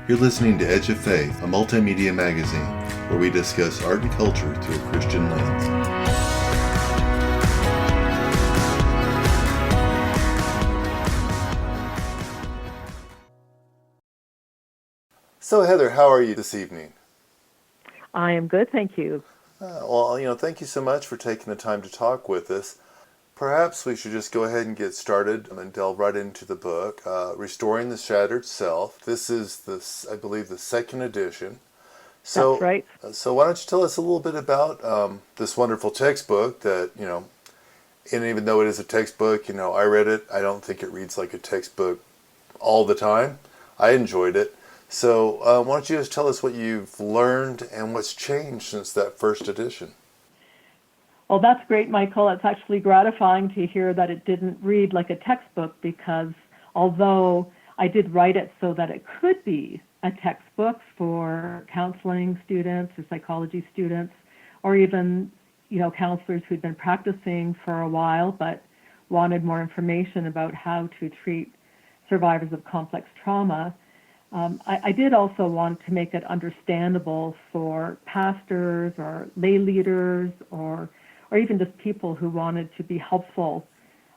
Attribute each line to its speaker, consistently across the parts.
Speaker 1: You're listening to Edge of Faith, a multimedia magazine where we discuss art and culture through a Christian lens. So Heather, how are you this evening?
Speaker 2: I am good, thank you.
Speaker 1: Thank you so much for taking the time to talk with us. Perhaps we should just go ahead and get started and delve right into the book, Restoring the Shattered Self. This is, I believe, the second edition.
Speaker 2: That's right.
Speaker 1: So why don't you tell us a little bit about this wonderful textbook that, and even though it is a textbook, I read it. I don't think it reads like a textbook all the time. I enjoyed it. So why don't you just tell us what you've learned and what's changed since that first edition?
Speaker 2: Well, that's great, Michael. It's actually gratifying to hear that it didn't read like a textbook, because although I did write it so that it could be a textbook for counseling students or psychology students, or even, counselors who'd been practicing for a while but wanted more information about how to treat survivors of complex trauma, I did also want to make it understandable for pastors or lay leaders or even just people who wanted to be helpful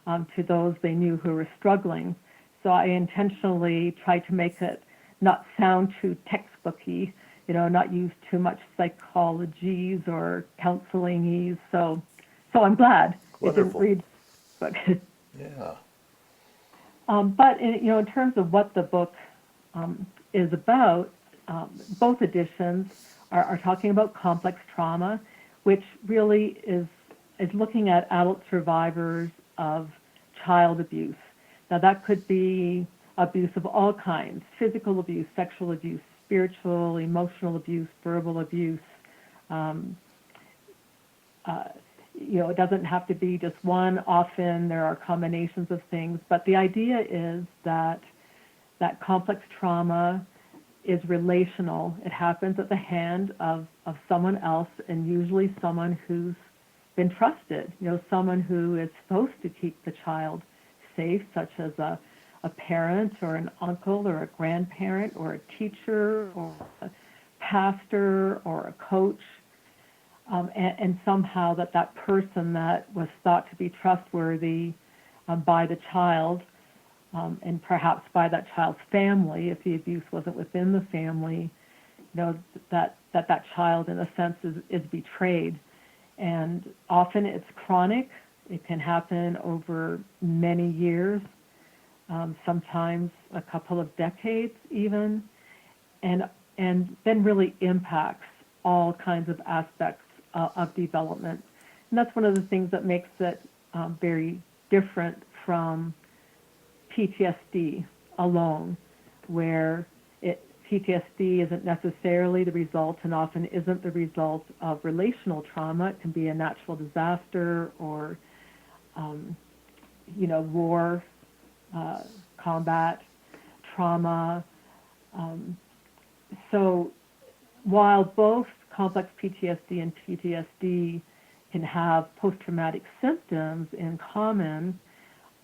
Speaker 2: to those they knew who were struggling. So I intentionally tried to make it not sound too textbooky, not use too much psychologies or counselingese. So I'm glad
Speaker 1: Wonderful.
Speaker 2: it didn't read book.
Speaker 1: Yeah.
Speaker 2: But in terms of what the book is about, both editions are talking about complex trauma, which really is looking at adult survivors of child abuse. Now, that could be abuse of all kinds: physical abuse, sexual abuse, spiritual, emotional abuse, verbal abuse. It doesn't have to be just one. Often there are combinations of things, but the idea is that complex trauma is relational. It happens at the hand of someone else, and usually someone who's been trusted, someone who is supposed to keep the child safe, such as a parent or an uncle or a grandparent or a teacher or a pastor or a coach. And somehow that person that was thought to be trustworthy by the child, and perhaps by that child's family, if the abuse wasn't within the family, that child, in a sense, is betrayed. And often it's chronic. It can happen over many years, sometimes a couple of decades even, and then really impacts all kinds of aspects of development. And that's one of the things that makes it very different from PTSD alone, where PTSD isn't necessarily the result, and often isn't the result, of relational trauma. It can be a natural disaster or, war, combat, trauma. So while both complex PTSD and PTSD can have post-traumatic symptoms in common,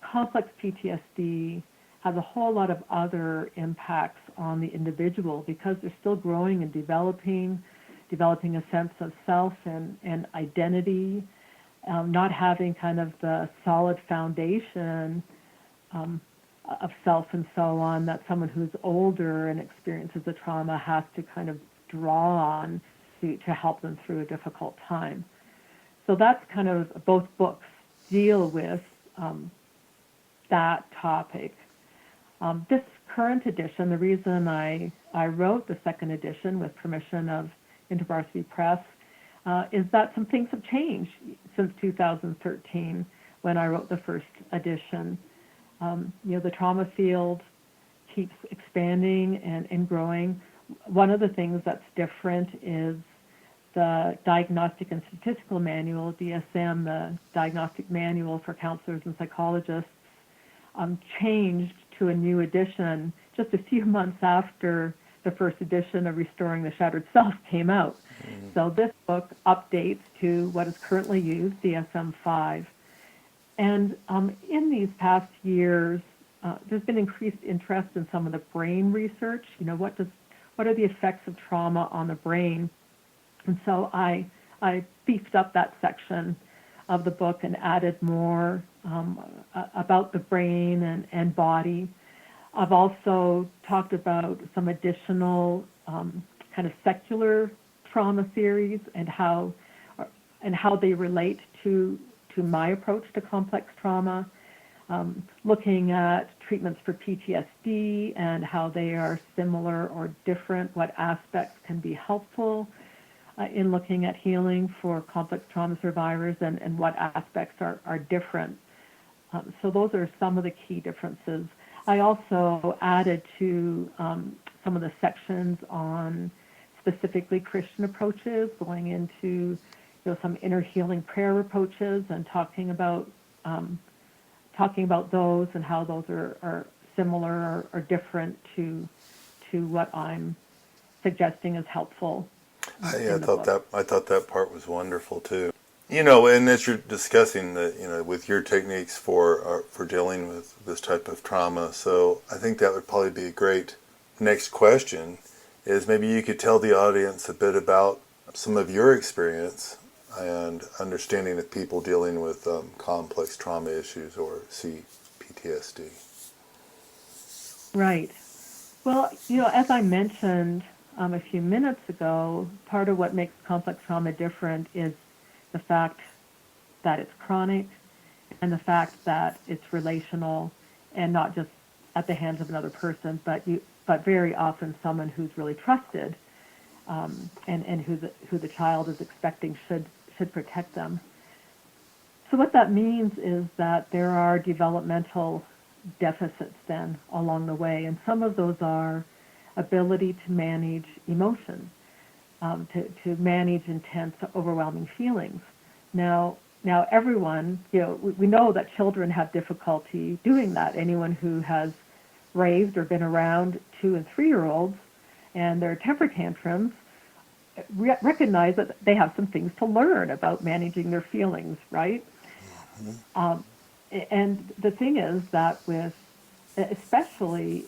Speaker 2: complex PTSD has a whole lot of other impacts on the individual, because they're still growing and developing a sense of self and identity, not having kind of the solid foundation of self and so on that someone who's older and experiences the trauma has to kind of draw on to help them through a difficult time. So that's kind of, both books deal with that topic. This current edition, the reason I wrote the second edition with permission of InterVarsity Press, is that some things have changed since 2013 when I wrote the first edition. The trauma field keeps expanding and growing. One of the things that's different is the Diagnostic and Statistical Manual, DSM, the Diagnostic Manual for Counselors and Psychologists, changed to a new edition just a few months after the first edition of Restoring the Shattered Self came out. So this book updates to what is currently used, DSM-5. And in these past years, there's been increased interest in some of the brain research. What what are the effects of trauma on the brain? And so I beefed up that section of the book and added more about the brain and body. I've also talked about some additional kind of secular trauma theories and how they relate to my approach to complex trauma, looking at treatments for PTSD and how they are similar or different, what aspects can be helpful in looking at healing for complex trauma survivors, and what aspects are different. So those are some of the key differences. I also added to some of the sections on specifically Christian approaches, going into some inner healing prayer approaches and talking about those and how those are similar or different to what I'm suggesting is helpful.
Speaker 1: I thought that part was wonderful too. And as you're discussing with your techniques for dealing with this type of trauma, so I think that would probably be a great next question. Is maybe you could tell the audience a bit about some of your experience and understanding of people dealing with complex trauma issues or PTSD.
Speaker 2: Right. Well, as I mentioned a few minutes ago, part of what makes complex trauma different is the fact that it's chronic and the fact that it's relational and not just at the hands of another person, but very often someone who's really trusted and who the child is expecting should protect them. So what that means is that there are developmental deficits then along the way, and some of those are ability to manage emotion, to manage intense, overwhelming feelings. Now everyone, we know that children have difficulty doing that. Anyone who has raised or been around 2- and 3-year-olds and their temper tantrums recognize that they have some things to learn about managing their feelings, right? Mm-hmm. And the thing is that especially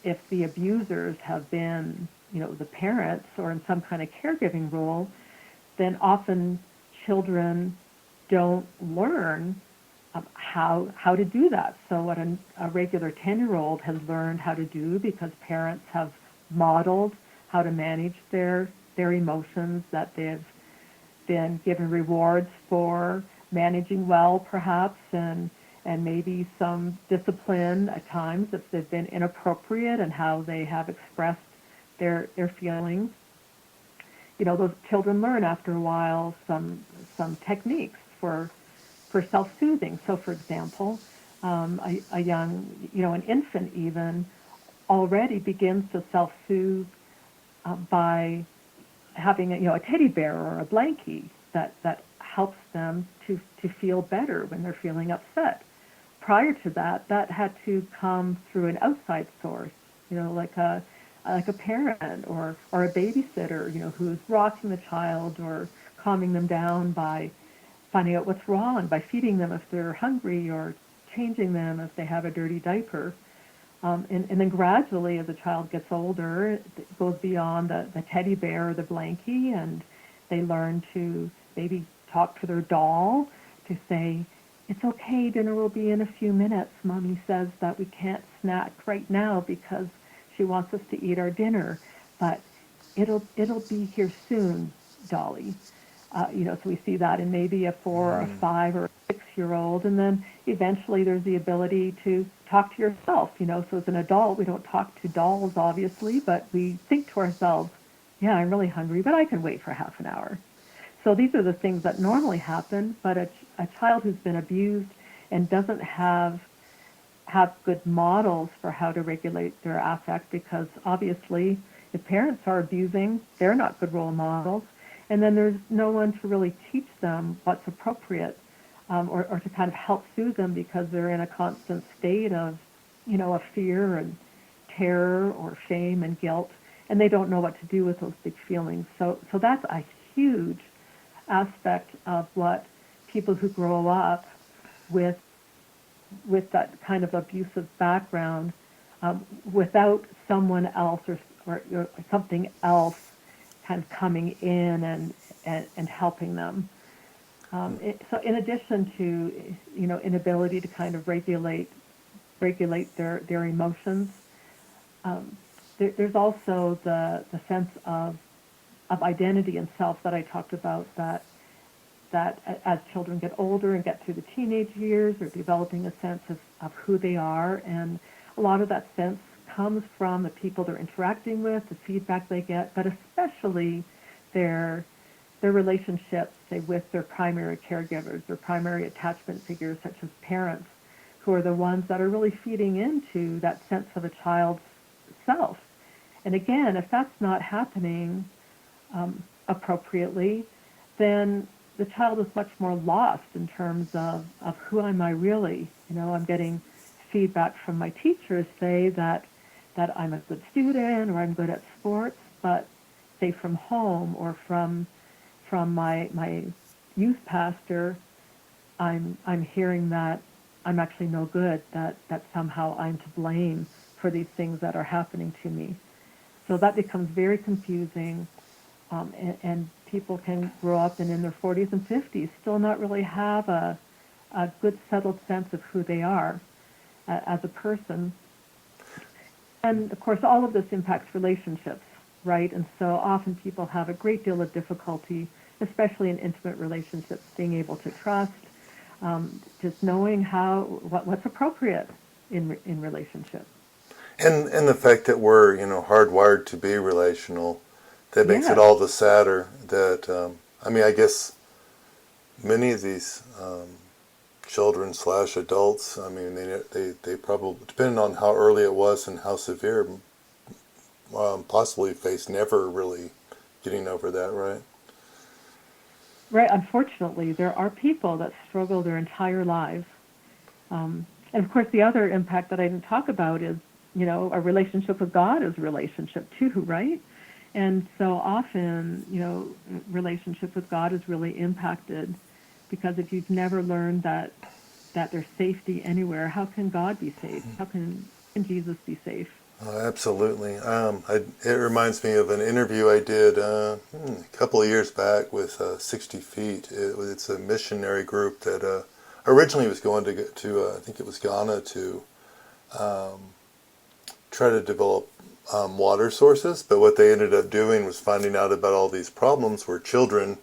Speaker 2: if the abusers have been, the parents or in some kind of caregiving role, then often children don't learn how to do that. So what a regular 10-year-old has learned how to do because parents have modeled how to manage their emotions, that they've been given rewards for managing well, perhaps, and maybe some discipline at times if they've been inappropriate and how they have expressed their feelings. Those children learn after a while some techniques for self-soothing. So, for example, a young, an infant even already begins to self-soothe by having a teddy bear or a blankie that helps them to feel better when they're feeling upset. Prior to that had to come through an outside source, like a parent or a babysitter, who's rocking the child or calming them down by finding out what's wrong, by feeding them if they're hungry or changing them if they have a dirty diaper. And then gradually, as a child gets older, it goes beyond the teddy bear or the blankie, and they learn to maybe talk to their doll to say, "It's okay, dinner will be in a few minutes. Mommy says that we can't snack right now because she wants us to eat our dinner, but it'll be here soon, Dolly." So we see that in maybe a 4 or a 5 or a 6-year-old, and then eventually there's the ability to talk to yourself. So as an adult, we don't talk to dolls, obviously, but we think to ourselves, "Yeah, I'm really hungry, but I can wait for half an hour." So these are the things that normally happen, but a child who's been abused and doesn't have good models for how to regulate their affect, because obviously if parents are abusing, they're not good role models. And then there's no one to really teach them what's appropriate or to kind of help soothe them because they're in a constant state of, of fear and terror or shame and guilt, and they don't know what to do with those big feelings. So that's a huge aspect of what people who grow up with that kind of abusive background without someone else or something else kind of coming in and helping them. So in addition to, inability to kind of regulate their emotions, there's also the sense of identity and self that I talked about, that as children get older and get through the teenage years, they're developing a sense of who they are, and a lot of that sense comes from the people they're interacting with, the feedback they get, but especially their relationships, say, with their primary caregivers, their primary attachment figures, such as parents, who are the ones that are really feeding into that sense of a child's self. And again, if that's not happening appropriately, then the child is much more lost in terms of who am I really. I'm getting feedback from my teachers, say that I'm a good student or I'm good at sports, but say from home or from my youth pastor, I'm hearing that I'm actually no good, that somehow I'm to blame for these things that are happening to me. So that becomes very confusing, and people can grow up and in their 40s and 50s still not really have a good settled sense of who they are as a person. And of course, all of this impacts relationships, right? And so often people have a great deal of difficulty, especially in intimate relationships, being able to trust, just knowing what's appropriate in relationship.
Speaker 1: And the fact that we're hardwired to be relational, that makes it
Speaker 2: Yes,
Speaker 1: all the sadder. That I guess many of these children / adults, they probably, depending on how early it was and how severe, possibly face never really getting over that, right?
Speaker 2: right. Unfortunately, there are people that struggle their entire lives. And of course, the other impact that I didn't talk about is, a relationship with God is a relationship too, right? And so often, relationship with God is really impacted, because if you've never learned that there's safety anywhere, how can God be safe? How can Jesus be safe?
Speaker 1: Absolutely. It reminds me of an interview I did a couple of years back with 60 Feet. It's a missionary group that originally was going to I think it was Ghana, to try to develop water sources. But what they ended up doing was finding out about all these problems where children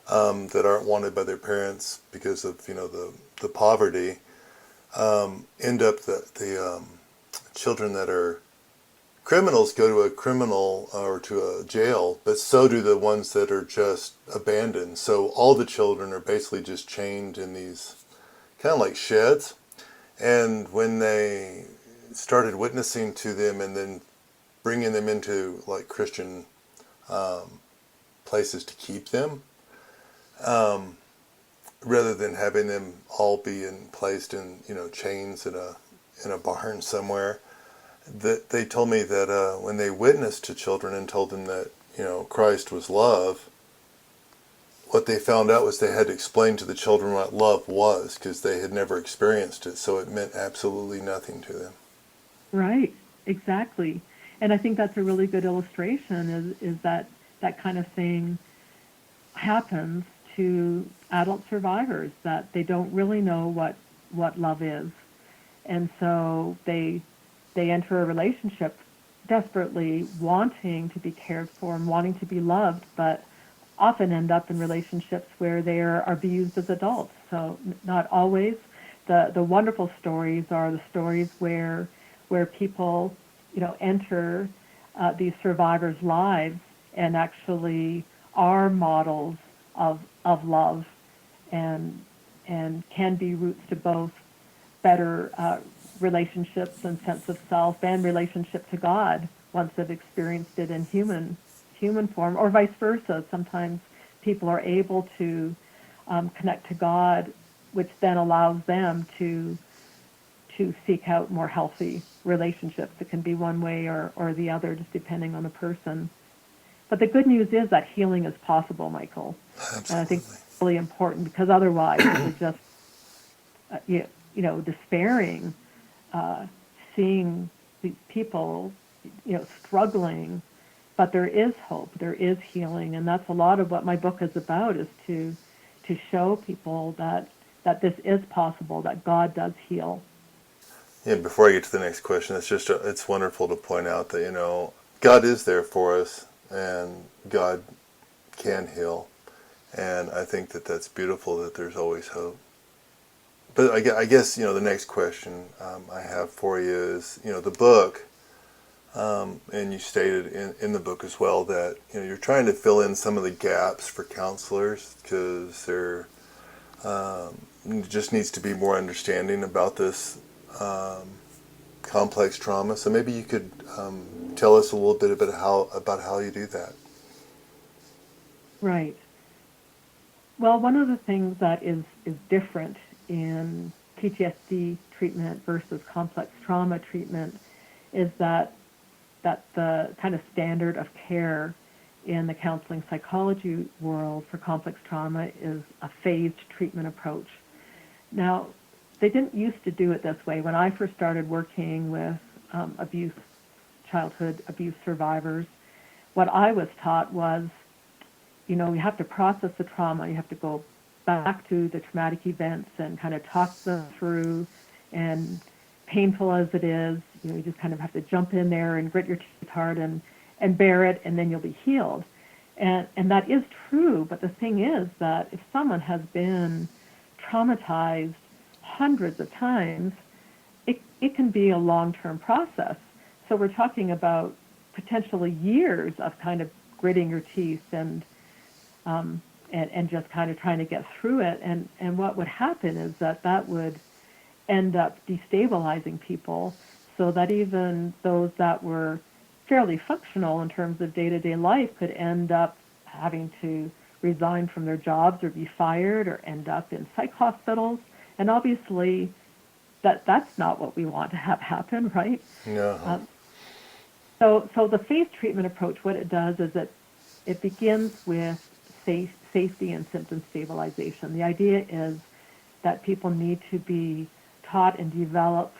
Speaker 1: that aren't wanted by their parents because of the poverty end up the children that are criminals go to a criminal or to a jail, but so do the ones that are just abandoned. So all the children are basically just chained in these kind of like sheds. And when they started witnessing to them and then bringing them into like Christian places to keep them, rather than having them all be placed in chains in a barn somewhere, that they told me that when they witnessed to children and told them that Christ was love, what they found out was they had to explain to the children what love was, because they had never experienced it, so it meant absolutely nothing to them.
Speaker 2: Right, exactly. And I think that's a really good illustration, is that that kind of thing happens to adult survivors, that they don't really know what love is. And so they enter a relationship desperately wanting to be cared for and wanting to be loved, but often end up in relationships where they are abused as adults. So not always. The wonderful stories are the stories where people enter these survivors' lives and actually are models of love, and can be roots to both better relationships and sense of self and relationship to God once they've experienced it in human form, or vice versa. Sometimes people are able to connect to God, which then allows them to seek out more healthy relationships. It can be one way or the other, just depending on the person. But the good news is that healing is possible, Michael. And I think
Speaker 1: Absolutely.
Speaker 2: it's really important, because otherwise it would just, despairing, seeing these people, struggling, but there is hope, there is healing, and that's a lot of what my book is about, is to show people that this is possible, that God does heal.
Speaker 1: Yeah, before I get to the next question, it's wonderful to point out that, God is there for us, and God can heal. And I think that that's beautiful, that there's always hope. But I guess, the next question I have for you is, the book, and you stated in the book as well that, you're trying to fill in some of the gaps for counselors, because there just needs to be more understanding about this complex trauma. So maybe you could tell us a little bit about how you do that.
Speaker 2: Right. Well, one of the things that is different in PTSD treatment versus complex trauma treatment is that the kind of standard of care in the counseling psychology world for complex trauma is a phased treatment approach. Now, they didn't used to do it this way. When I first started working with childhood abuse survivors, what I was taught was, you have to process the trauma. You have to go back to the traumatic events and kind of talk them through. And painful as it is, you just kind of have to jump in there and grit your teeth hard and bear it, and then you'll be healed. And that is true, but the thing is that if someone has been traumatized hundreds of times, it can be a long-term process. So we're talking about potentially years of kind of gritting your teeth and just kind of trying to get through it. And what would happen is that would end up destabilizing people, so that even those that were fairly functional in terms of day-to-day life could end up having to resign from their jobs or be fired or end up in psych hospitals. And obviously that's not what we want to have happen, right?
Speaker 1: No.
Speaker 2: So the phase treatment approach, what it does is it begins with safety and symptom stabilization. The idea is that people need to be taught and develop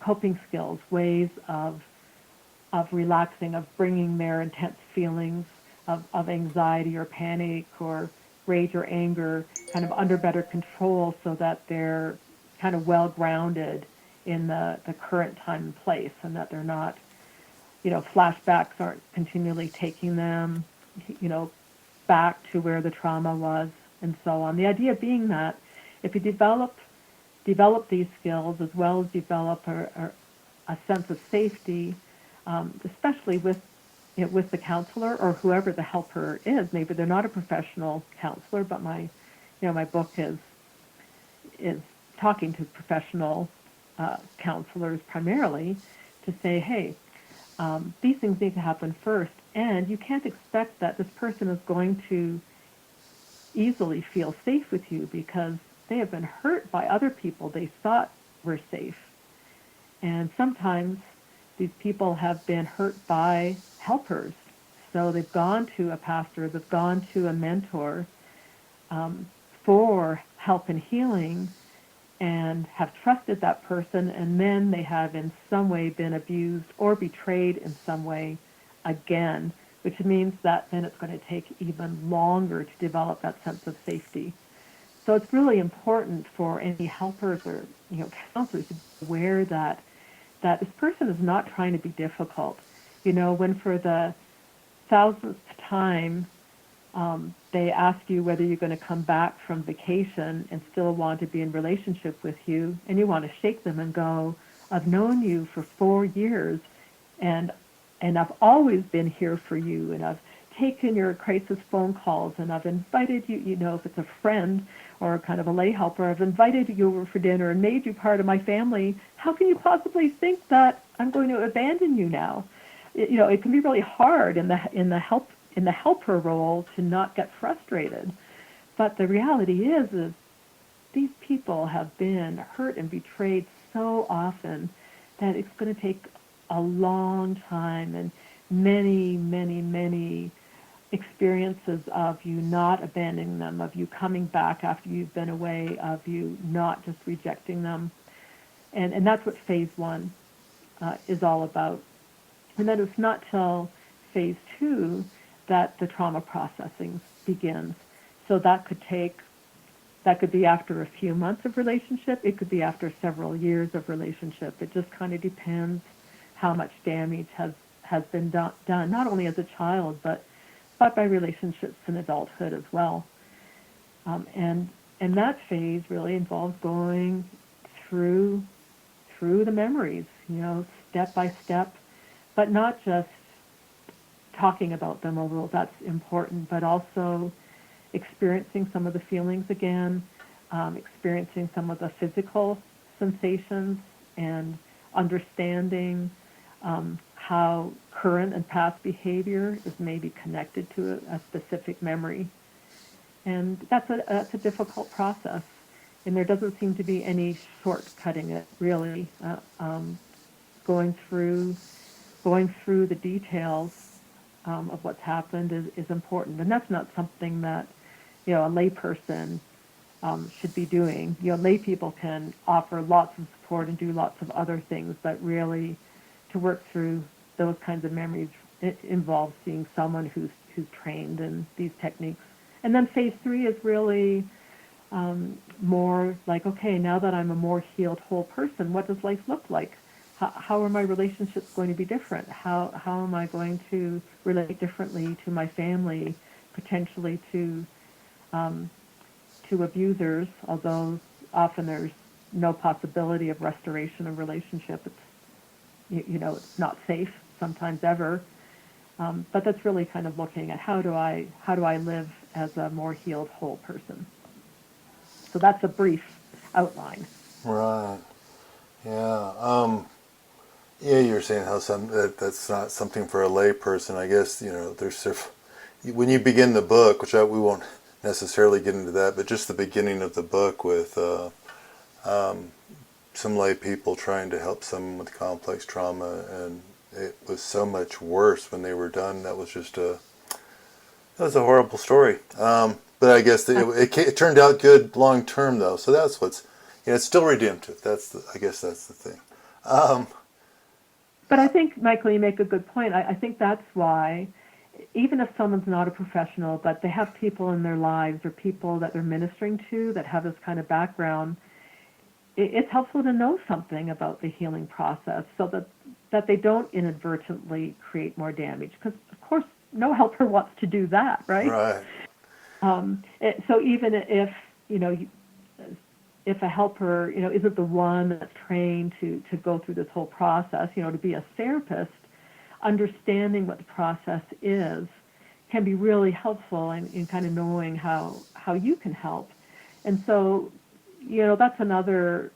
Speaker 2: coping skills, ways of relaxing, of bringing their intense feelings of anxiety or panic or rage or anger kind of under better control, so that they're kind of well grounded in the current time and place, and that they're not, flashbacks aren't continually taking them, back to where the trauma was, and so on. The idea being that if you develop these skills, as well as develop a sense of safety, especially with the counselor or whoever the helper is. Maybe they're not a professional counselor, but my book is talking to professional counselors primarily, to say, hey, these things need to happen first, and you can't expect that this person is going to easily feel safe with you, because they have been hurt by other people they thought were safe. And sometimes these people have been hurt by helpers. So they've gone to a pastor, they've gone to a mentor for help and healing, and have trusted that person, and then they have in some way been abused or betrayed in some way again, which means that then it's going to take even longer to develop that sense of safety. So it's really important for any helpers or counselors to be aware that this person is not trying to be difficult. When for the thousandth time they ask you whether you're going to come back from vacation and still want to be in relationship with you, and you want to shake them and go, I've known you for 4 years, and I've always been here for you, and I've taken your crisis phone calls, and I've invited you, if it's a friend or kind of a lay helper, I've invited you over for dinner and made you part of my family. How can you possibly think that I'm going to abandon you now? It can be really hard in the helper role to not get frustrated. But the reality is these people have been hurt and betrayed so often that it's going to take a long time and many, many, many experiences of you not abandoning them, of you coming back after you've been away, of you not just rejecting them. And that's what phase one is all about. And then it's not till phase 2 that the trauma processing begins. So that could be after a few months of relationship. It could be after several years of relationship. It just kind of depends how much damage has been done, not only as a child, but by relationships in adulthood as well. And that phase really involves going through the memories, step by step, but not just talking about them, although that's important, but also experiencing some of the feelings again, experiencing some of the physical sensations, and understanding how current and past behavior is maybe connected to a specific memory. And that's a difficult process. And there doesn't seem to be any shortcutting it, really. Going through the details of what's happened is important. And that's not something that, a layperson should be doing. Lay people can offer lots of support and do lots of other things, but really to work through those kinds of memories, it involves seeing someone who's trained in these techniques. And then phase 3 is really more like, okay, now that I'm a more healed whole person, what does life look like? How are my relationships going to be different? How am I going to relate differently to my family, potentially to abusers, although often there's no possibility of restoration of relationship. It's not safe sometimes ever. But that's really kind of looking at how do I live as a more healed whole person. So that's a brief outline.
Speaker 1: Right. Yeah. Yeah, you're saying how that's not something for a lay person. I guess there's when you begin the book, which we won't necessarily get into that, but just the beginning of the book with some lay people trying to help someone with complex trauma, and it was so much worse when they were done. That was a horrible story. But I guess it turned out good long term though. So that's what's it's still redemptive. I guess that's the thing.
Speaker 2: But I think, Michael, you make a good point. I think that's why, even if someone's not a professional, but they have people in their lives or people that they're ministering to that have this kind of background, it's helpful to know something about the healing process so that they don't inadvertently create more damage. Because, of course, no helper wants to do that, right?
Speaker 1: Right.
Speaker 2: So even if a helper, isn't the one that's trained to go through this whole process, to be a therapist, understanding what the process is can be really helpful in kind of knowing how you can help. And so, that's another,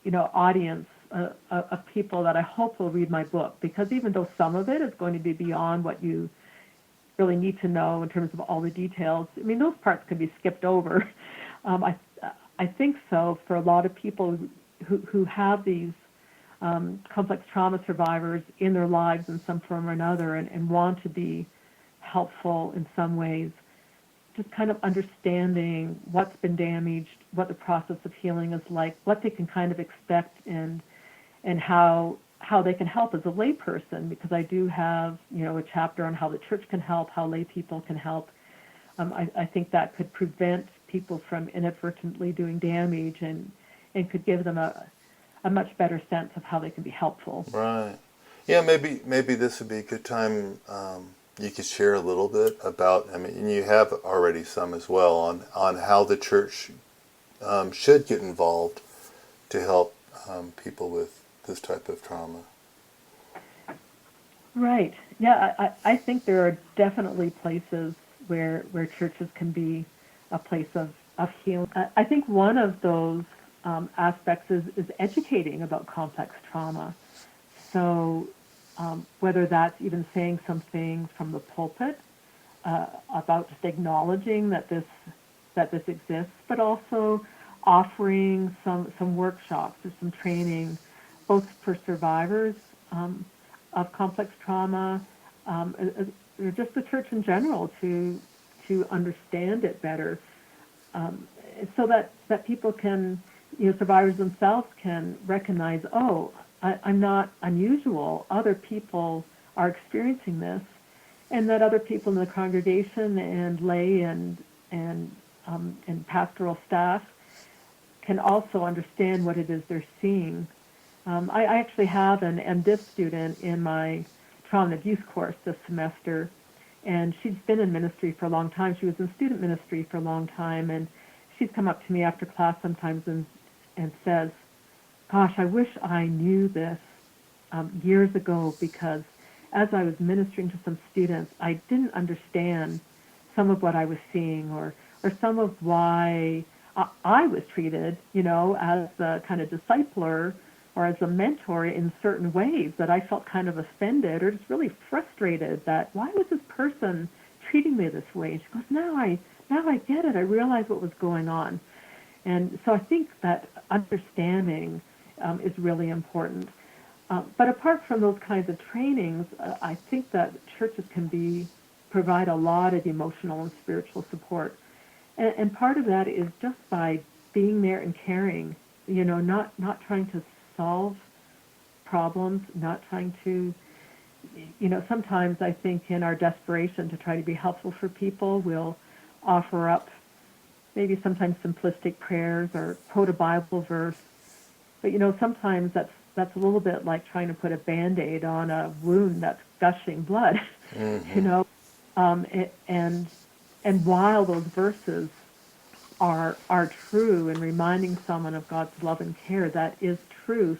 Speaker 2: audience of people that I hope will read my book, because even though some of it is going to be beyond what you really need to know in terms of all the details, I mean, those parts can be skipped over. I think so for a lot of people who have these complex trauma survivors in their lives in some form or another, and want to be helpful in some ways, just kind of understanding what's been damaged, what the process of healing is like, what they can kind of expect, and how they can help as a layperson, because I do have a chapter on how the church can help, how lay people can help. I think that could prevent people from inadvertently doing damage, and could give them a much better sense of how they can be helpful.
Speaker 1: Right. Yeah, maybe this would be a good time. You could share a little bit about, and you have already some as well, on how the church should get involved to help people with this type of trauma.
Speaker 2: Right. Yeah, I think there are definitely places where churches can be a place of healing. I think one of those aspects is educating about complex trauma. So whether that's even saying something from the pulpit about just acknowledging that this exists, but also offering some workshops or some training, both for survivors of complex trauma, or just the church in general, to understand it better, so that people can, survivors themselves can recognize, oh, I'm not unusual. Other people are experiencing this, and that other people in the congregation and lay and pastoral staff can also understand what it is they're seeing. I actually have an MDiv student in my trauma and abuse course this semester, and she's been in ministry for a long time. She was in student ministry for a long time, and she's come up to me after class sometimes and says, gosh, I wish I knew this years ago, because as I was ministering to some students, I didn't understand some of what I was seeing, or some of why I was treated, as a kind of discipler or as a mentor in certain ways, that I felt kind of offended or just really frustrated that why was this person treating me this way? And she goes, now I get it. I realize what was going on. And so I think that understanding is really important. But apart from those kinds of trainings, I think that churches can provide a lot of emotional and spiritual support. And part of that is just by being there and caring, not trying to solve problems, not trying to, sometimes I think in our desperation to try to be helpful for people, we'll offer up maybe sometimes simplistic prayers or quote a Bible verse. But, sometimes that's a little bit like trying to put a Band-Aid on a wound that's gushing blood,
Speaker 1: Mm-hmm.
Speaker 2: And while those verses are true and reminding someone of God's love and care, that is truth.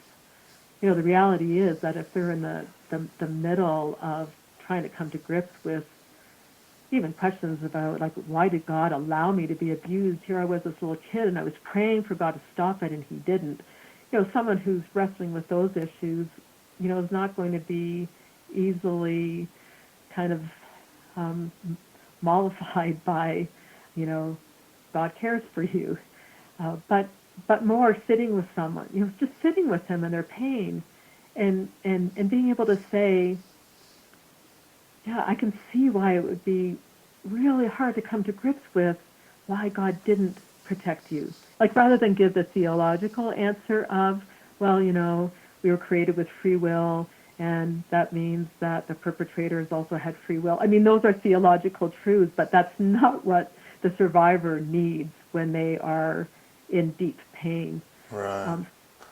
Speaker 2: The reality is that if they're in the middle of trying to come to grips with even questions about, like, why did God allow me to be abused? Here I was, this little kid, and I was praying for God to stop it, and he didn't. Someone who's wrestling with those issues, is not going to be easily kind of mollified by, God cares for you. But more sitting with someone, just sitting with them in their pain and being able to say, yeah, I can see why it would be really hard to come to grips with why God didn't protect you. Like, rather than give the theological answer of, well, we were created with free will, and that means that the perpetrators also had free will. I mean, those are theological truths, but that's not what the survivor needs when they are in deep pain.
Speaker 1: Right.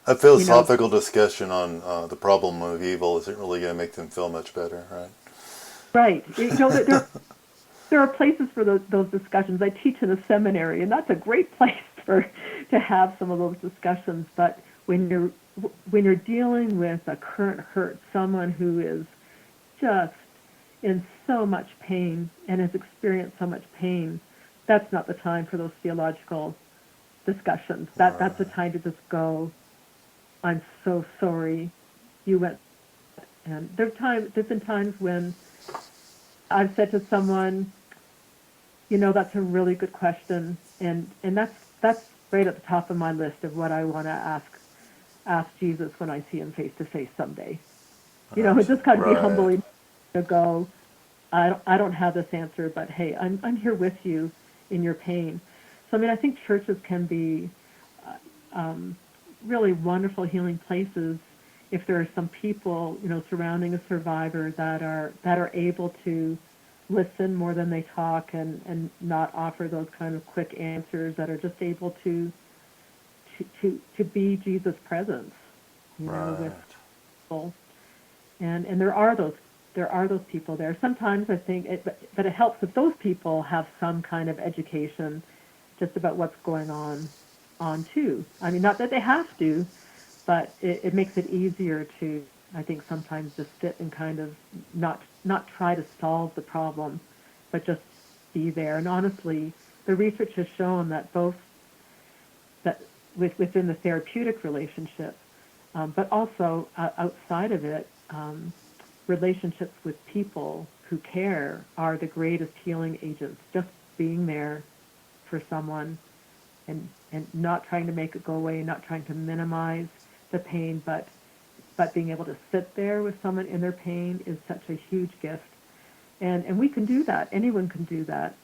Speaker 1: A philosophical discussion on the problem of evil isn't really going to make them feel much better, right?
Speaker 2: Right. There are places for those discussions. I teach in a seminary, and that's a great place to have some of those discussions. But when you're dealing with a current hurt, someone who is just in so much pain and has experienced so much pain, that's not the time for those theological discussions. That's the time to just go, I'm so sorry you went. And there's been times when I've said to someone, that's a really good question, and that's right at the top of my list of what I want to ask Jesus when I see him face to face someday. It just got to be
Speaker 1: Right.
Speaker 2: humbling to go, I don't have this answer, but hey, I'm here with you in your pain. So I think churches can be really wonderful healing places if there are some people surrounding a survivor that are able to listen more than they talk, and not offer those kind of quick answers, that are just able to be Jesus' presence,
Speaker 1: Right.
Speaker 2: with people. And there are those people there. Sometimes I think but it helps if those people have some kind of education just about what's going on too. Not that they have to, but it makes it easier to, I think, sometimes just sit and kind of not try to solve the problem, but just be there. And honestly, the research has shown that both that within the therapeutic relationship, but also outside of it, relationships with people who care are the greatest healing agents. Just being there for someone, and not trying to make it go away, not trying to minimize the pain, but being able to sit there with someone in their pain is such a huge gift. And we can do that. Anyone can do that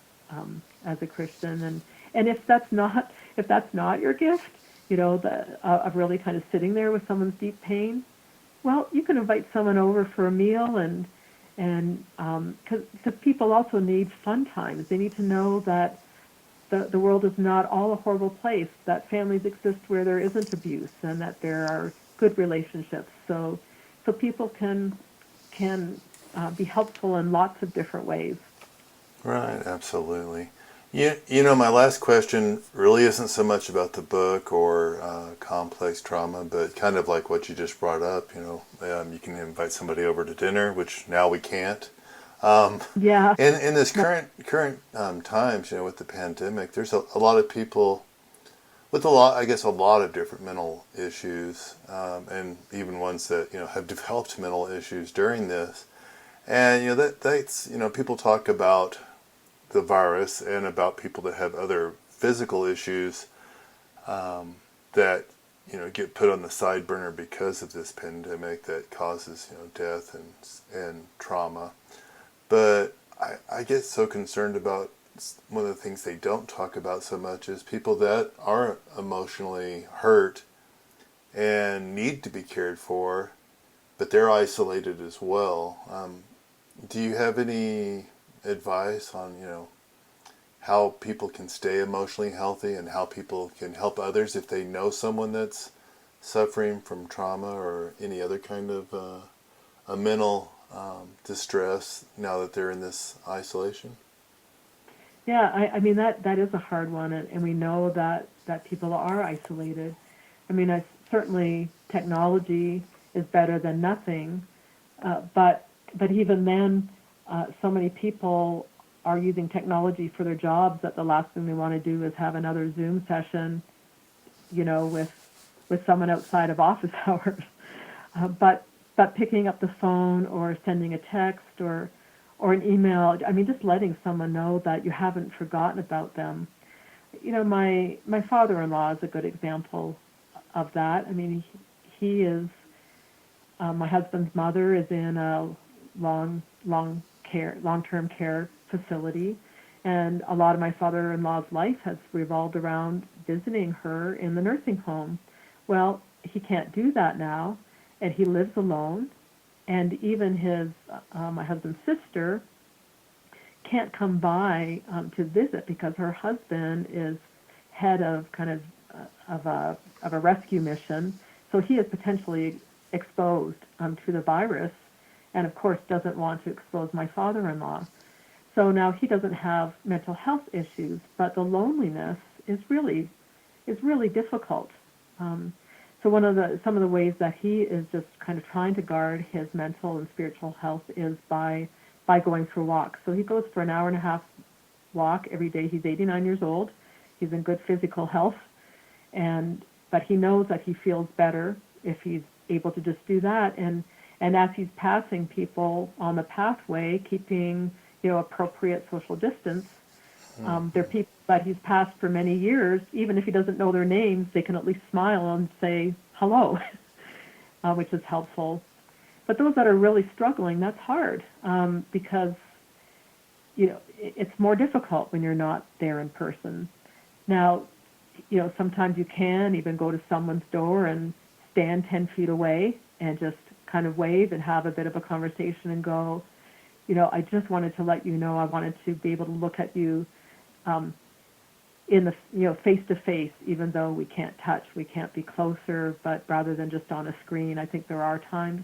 Speaker 2: as a Christian. And if that's not your gift, of really kind of sitting there with someone's deep pain, well, you can invite someone over for a meal, and And because people also need fun times. They need to know that the world is not all a horrible place, that families exist where there isn't abuse and that there are good relationships. So people can be helpful in lots of different ways.
Speaker 1: Right, absolutely. My last question really isn't so much about the book or complex trauma, but kind of like what you just brought up. You can invite somebody over to dinner, which now we can't. Um,
Speaker 2: Yeah.
Speaker 1: in this current times, with the pandemic, there's a lot of people with a lot of different mental issues, and even ones that have developed mental issues during this. And that's people talk about the virus and about people that have other physical issues that get put on the side burner because of this pandemic that causes death and trauma. But I get so concerned about one of the things they don't talk about so much is people that are emotionally hurt and need to be cared for, but they're isolated as well. Do you have any advice on how people can stay emotionally healthy and how people can help others if they know someone that's suffering from trauma or any other kind of a mental distress now that they're in this isolation?
Speaker 2: Yeah, I mean that is a hard one, and we know that people are isolated. I mean, certainly technology is better than nothing, but even then, so many people are using technology for their jobs that the last thing they want to do is have another Zoom session, with someone outside of office hours. But picking up the phone or sending a text or an email, I mean, just letting someone know that you haven't forgotten about them. My father-in-law is a good example of that. I mean, he is my husband's mother is in a long-term care facility, and a lot of my father-in-law's life has revolved around visiting her in the nursing home. Well, he can't do that now, and he lives alone. And even my husband's sister can't come by to visit because her husband is head of kind of a rescue mission, so he is potentially exposed to the virus, and of course doesn't want to expose my father-in-law. So now he doesn't have mental health issues, but the loneliness is really difficult. Um, so some of the ways that he is just kind of trying to guard his mental and spiritual health is by going for walks. So he goes for an hour and a half walk every day. He's 89 years old. He's in good physical health, but he knows that he feels better if he's able to just do that. And as he's passing people on the pathway, keeping appropriate social distance, they're people that he's passed for many years. Even if he doesn't know their names, they can at least smile and say hello, which is helpful. But those that are really struggling, that's hard, because it's more difficult when you're not there in person. Now, sometimes you can even go to someone's door and stand 10 feet away and just kind of wave and have a bit of a conversation and go, I just wanted to let you know, I wanted to be able to look at you in the face to face, even though we can't touch, we can't be closer, but rather than just on a screen. I think there are times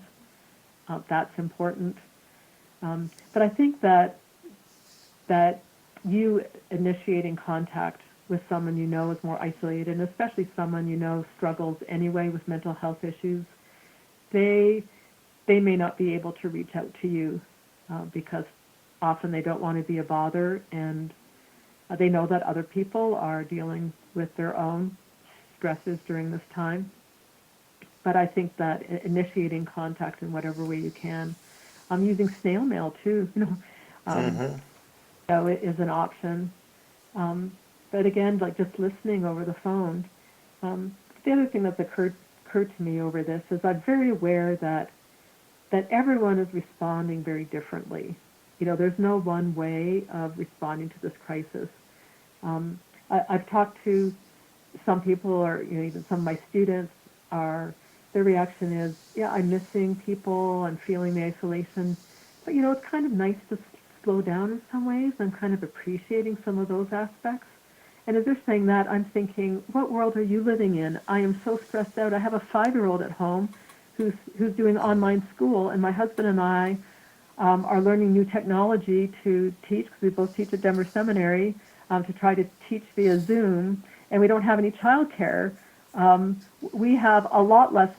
Speaker 2: that's important. But I think that you initiating contact with someone is more isolated, and especially someone struggles anyway with mental health issues, they may not be able to reach out to you because often they don't want to be a bother, and they know that other people are dealing with their own stresses during this time. But I think that initiating contact in whatever way you can, using snail mail too, um,
Speaker 1: Mm-hmm.
Speaker 2: it is an option. But again, like just listening over the phone. The other thing that's occurred to me over this is I'm very aware that everyone is responding very differently. There's no one way of responding to this crisis. I've talked to some people, or even some of my students, their reaction is, yeah, I'm missing people, I'm feeling the isolation, But, it's kind of nice to slow down in some ways. I'm kind of appreciating some of those aspects. And as they're saying that, I'm thinking, what world are you living in? I am so stressed out. I have a 5-year-old at home who's doing online school, and my husband and I are learning new technology to teach, because we both teach at Denver Seminary, to try to teach via Zoom, and we don't have any childcare. We have a lot less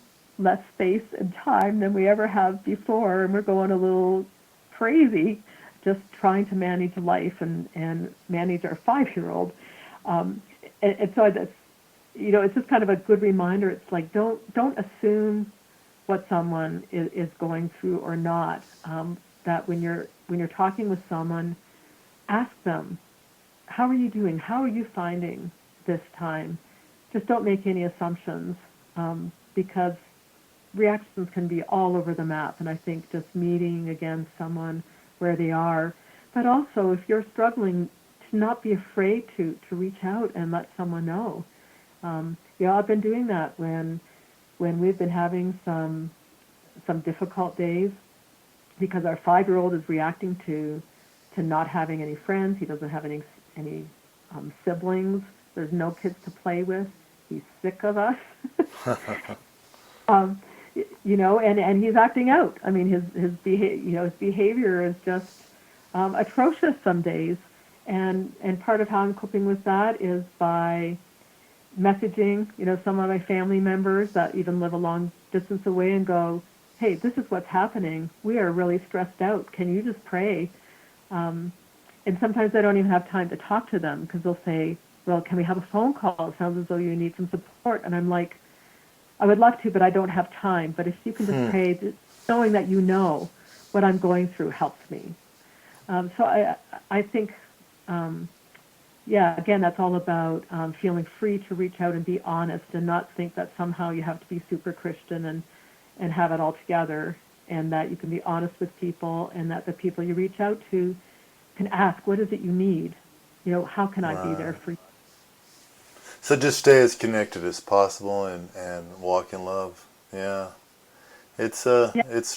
Speaker 2: space and time than we ever have before, and we're going a little crazy just trying to manage life and manage our 5-year-old. Um, and so that's, it's just kind of a good reminder. It's like, don't assume what someone is going through or not. That when you're talking with someone, ask them, how are you doing? How are you finding this time? Just don't make any assumptions, because reactions can be all over the map. And I think just meeting again someone where they are, but also if you're struggling, to not be afraid to reach out and let someone know. I've been doing that when we've been having some difficult days, because our 5-year-old is reacting to not having any friends. He doesn't have any siblings. There's no kids to play with. He's sick of us. um, and he's acting out. I mean, his behavior is just atrocious some days. And part of how I'm coping with that is by messaging, some of my family members that even live a long distance away, and go, hey, this is what's happening. We are really stressed out. Can you just pray? And sometimes I don't even have time to talk to them, because they'll say, well, can we have a phone call? It sounds as though you need some support. And I'm like, I would love to, but I don't have time. But if you can just pray, knowing that you know what I'm going through helps me. So I think, again, that's all about feeling free to reach out and be honest, and not think that somehow you have to be super Christian and have it all together, and that you can be honest with people, and that the people you reach out to can ask, what is it you need? How can I be there for you?
Speaker 1: So just stay as connected as possible and walk in love. Yeah. It's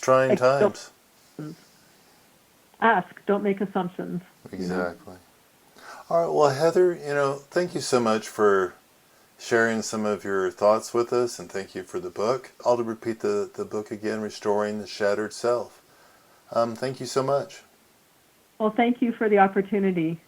Speaker 1: trying times.
Speaker 2: Ask, don't make assumptions.
Speaker 1: Exactly. All right. Well, Heather, thank you so much for sharing some of your thoughts with us, and thank you for the book. I'll repeat the book again, Restoring the Shattered Self. Thank you so much.
Speaker 2: Well, thank you for the opportunity.